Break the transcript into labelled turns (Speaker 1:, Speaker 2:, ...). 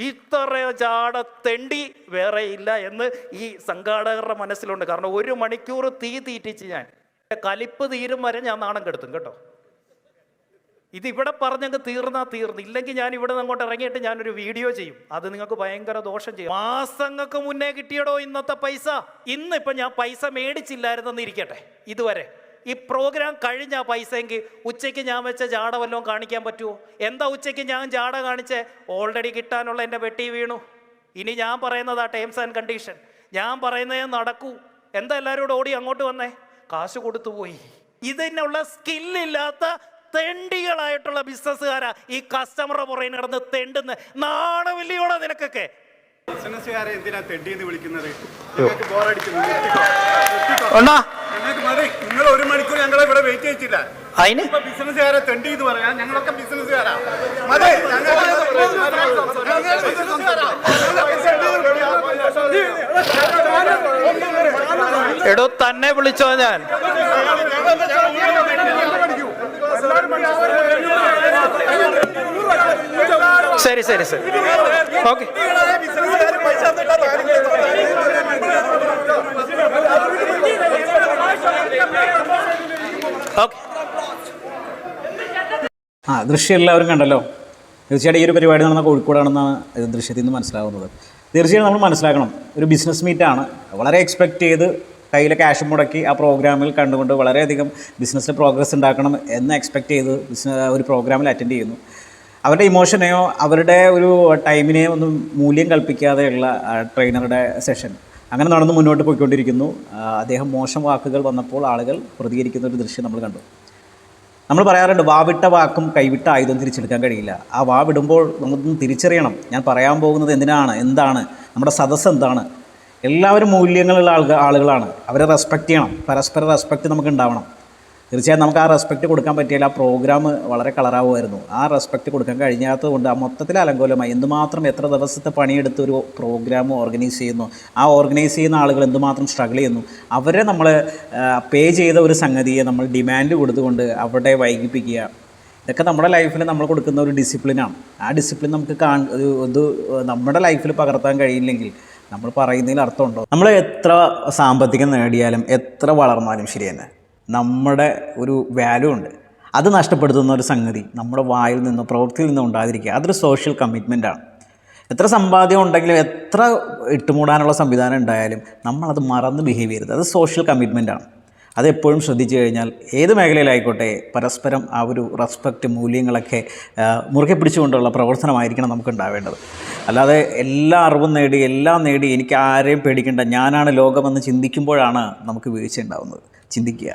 Speaker 1: ഇത്ര ജാട തെണ്ടി വേറെ ഇല്ല എന്ന് ഈ സംഘാടകരുടെ മനസ്സിലുണ്ട്. കാരണം 1 മണിക്കൂർ തീറ്റിച്ച് ഞാൻ കലിപ്പ് തീരും വരെ ഞാൻ നാണം കെടുത്തും കേട്ടോ. ഇതിവിടെ പറഞ്ഞങ്ങ് തീർന്നു. ഇല്ലെങ്കിൽ ഞാൻ ഇവിടെ നിന്ന് അങ്ങോട്ട് ഇറങ്ങിയിട്ട് ഞാനൊരു വീഡിയോ ചെയ്യും. അത് നിങ്ങൾക്ക് ഭയങ്കര ദോഷം ചെയ്യും. മാസങ്ങൾക്ക് മുന്നേ കിട്ടിയടോ ഇന്നത്തെ പൈസ. ഇന്നിപ്പം ഞാൻ പൈസ മേടിച്ചില്ലായിരുന്നെന്ന് ഇരിക്കട്ടെ, ഇതുവരെ ഈ പ്രോഗ്രാം കഴിഞ്ഞ പൈസയെങ്കിൽ ഉച്ചയ്ക്ക് ഞാൻ വെച്ച ജാട വല്ലതും കാണിക്കാൻ പറ്റുമോ? എന്താ ഉച്ചയ്ക്ക് ഞാൻ ജാട കാണിച്ച് ഓൾറെഡി കിട്ടാനുള്ള എൻ്റെ വെട്ടി വീണു. ഇനി ഞാൻ പറയുന്നതാ ടേംസ് ആൻഡ് കണ്ടീഷൻ. ഞാൻ പറയുന്നതേ നടക്കൂ. എന്താ എല്ലാവരോടും ഓടി അങ്ങോട്ട് വന്നേ? കാശ് കൊടുത്തു പോയി. ഇതിനുള്ള സ്കില്ലില്ലാത്ത തെണ്ടികളായിട്ടുള്ള ബിസിനസ്സുകാരാ ഈ കസ്റ്റമറുടെ പുറകെ നടന്ന് തെണ്ടുന്ന. നാണമില്ലയോടെ നിനക്കൊക്കെ?
Speaker 2: ബിസിനസ്സുകാരെ എന്തിനാ തെണ്ടിയെന്ന് വിളിക്കുന്നത്? നിങ്ങൾ 1 മണിക്കൂർ ഞങ്ങളെ ഇവിടെ വെയിറ്റ് ചെയ്യിച്ചില്ല.
Speaker 1: അതിന്
Speaker 2: ബിസിനസ്സുകാരെ തെണ്ടി എന്ന് പറയാം. ഞങ്ങളൊക്കെ ബിസിനസ്സുകാരാ.
Speaker 1: എടോ തന്നെ വിളിച്ചോ ഞാൻ? ശരി ഓക്കെ.
Speaker 3: ദൃശ്യം എല്ലാവരും കണ്ടല്ലോ. തീർച്ചയായിട്ടും ഈ ഒരു പരിപാടി നടന്ന കോഴിക്കോടാണെന്നാണ് ദൃശ്യത്തിൽ നിന്ന് മനസ്സിലാകുന്നത്. തീർച്ചയായും നമ്മൾ മനസ്സിലാക്കണം, ഒരു ബിസിനസ് മീറ്റാണ്. വളരെ എക്സ്പെക്റ്റ് ചെയ്ത് കയ്യിലെ ക്യാഷ് മുടക്കി ആ പ്രോഗ്രാമിൽ കണ്ടുകൊണ്ട് വളരെയധികം ബിസിനസ്സിൽ പ്രോഗ്രസ് ഉണ്ടാക്കണം എന്ന് എക്സ്പെക്റ്റ് ചെയ്ത് ഒരു പ്രോഗ്രാമിൽ അറ്റൻഡ് ചെയ്യുന്നു. അവരുടെ ഇമോഷനെയോ അവരുടെ ഒരു ടൈമിനെയോ ഒന്നും മൂല്യം കൽപ്പിക്കാതെയുള്ള ട്രെയിനറുടെ സെഷൻ അങ്ങനെ നടന്ന് മുന്നോട്ട് പോയിക്കൊണ്ടിരിക്കുന്നു. അദ്ദേഹം മോശം വാക്കുകൾ വന്നപ്പോൾ ആളുകൾ പ്രതികരിക്കുന്ന ഒരു ദൃശ്യം നമ്മൾ കണ്ടു. നമ്മൾ പറയാറുണ്ട്, വാവിട്ട വാക്കും കൈവിട്ട ആയുധം തിരിച്ചെടുക്കാൻ കഴിയില്ല. ആ വാവിടുമ്പോൾ നമുക്കൊന്ന് തിരിച്ചറിയണം, ഞാൻ പറയാൻ പോകുന്നത് എന്താണ്, നമ്മുടെ സദസ്സ് എന്താണ്. എല്ലാവരും മൂല്യങ്ങളുള്ള ആളുകളാണ്. അവരെ റെസ്പെക്റ്റ് ചെയ്യണം. പരസ്പര റെസ്പെക്റ്റ് നമുക്ക് ഉണ്ടാവണം. തീർച്ചയായും നമുക്ക് ആ റെസ്പെക്റ്റ് കൊടുക്കാൻ പറ്റിയാൽ ആ പ്രോഗ്രാം വളരെ കളറാവുമായിരുന്നു. ആ റെസ്പെക്റ്റ് കൊടുക്കാൻ കഴിഞ്ഞാത്തത് കൊണ്ട് ആ മൊത്തത്തിൽ അലങ്കോലമായി. എന്തുമാത്രം എത്ര ദിവസത്തെ പണിയെടുത്ത് ഒരു പ്രോഗ്രാം ഓർഗനൈസ് ചെയ്യുന്നു, ആ ഓർഗനൈസ് ചെയ്യുന്ന ആളുകൾ എന്തുമാത്രം സ്ട്രഗിൾ ചെയ്യുന്നു. അവരെ നമ്മൾ പേ ചെയ്ത ഒരു സംഗതിയെ നമ്മൾ ഡിമാൻഡ് കൊടുത്തുകൊണ്ട് അവിടെ വൈകിപ്പിക്കുക, ഇതൊക്കെ നമ്മുടെ ലൈഫിൽ നമ്മൾ കൊടുക്കുന്ന ഒരു ഡിസിപ്ലിനാണ്. ആ ഡിസിപ്ലിൻ നമുക്ക് ഇത് നമ്മുടെ ലൈഫിൽ പകർത്താൻ കഴിയില്ലെങ്കിൽ നമ്മൾ പറയുന്നതിൽ അർത്ഥമുണ്ടോ? നമ്മൾ എത്ര സാമ്പത്തികം നേടിയാലും എത്ര വളർന്നാലും ശരി തന്നെ നമ്മുടെ ഒരു വാല്യൂ ഉണ്ട്. അത് നഷ്ടപ്പെടുത്തുന്ന ഒരു സംഗതി നമ്മുടെ വായിൽ നിന്നോ പ്രവൃത്തിയിൽ നിന്നോ ഉണ്ടാതിരിക്കുക. അതൊരു സോഷ്യൽ കമ്മിറ്റ്മെൻറ്റാണ്. എത്ര സമ്പാദ്യം ഉണ്ടെങ്കിലും എത്ര ഇട്ടുമൂടാനുള്ള സംവിധാനം ഉണ്ടായാലും നമ്മളത് മറന്ന് ബിഹേവ് ചെയ്യരുത്. അത് സോഷ്യൽ കമ്മിറ്റ്മെൻറ്റാണ്. അതെപ്പോഴും ശ്രദ്ധിച്ചു കഴിഞ്ഞാൽ ഏത് മേഖലയിലായിക്കോട്ടെ പരസ്പരം ആ ഒരു റെസ്പെക്റ്റ് മൂല്യങ്ങളൊക്കെ മുറുകെ പിടിച്ചുകൊണ്ടുള്ള പ്രവർത്തനമായിരിക്കണം നമുക്ക് ഉണ്ടാവേണ്ടത്. അല്ലാതെ എല്ലാ അറിവും നേടി എല്ലാം നേടി എനിക്ക് ആരെയും പേടിക്കേണ്ട, ഞാനാണ് ലോകമെന്ന് ചിന്തിക്കുമ്പോഴാണ് നമുക്ക് വീഴ്ച ഉണ്ടാവുന്നത്. ചിന്തിക്കുക.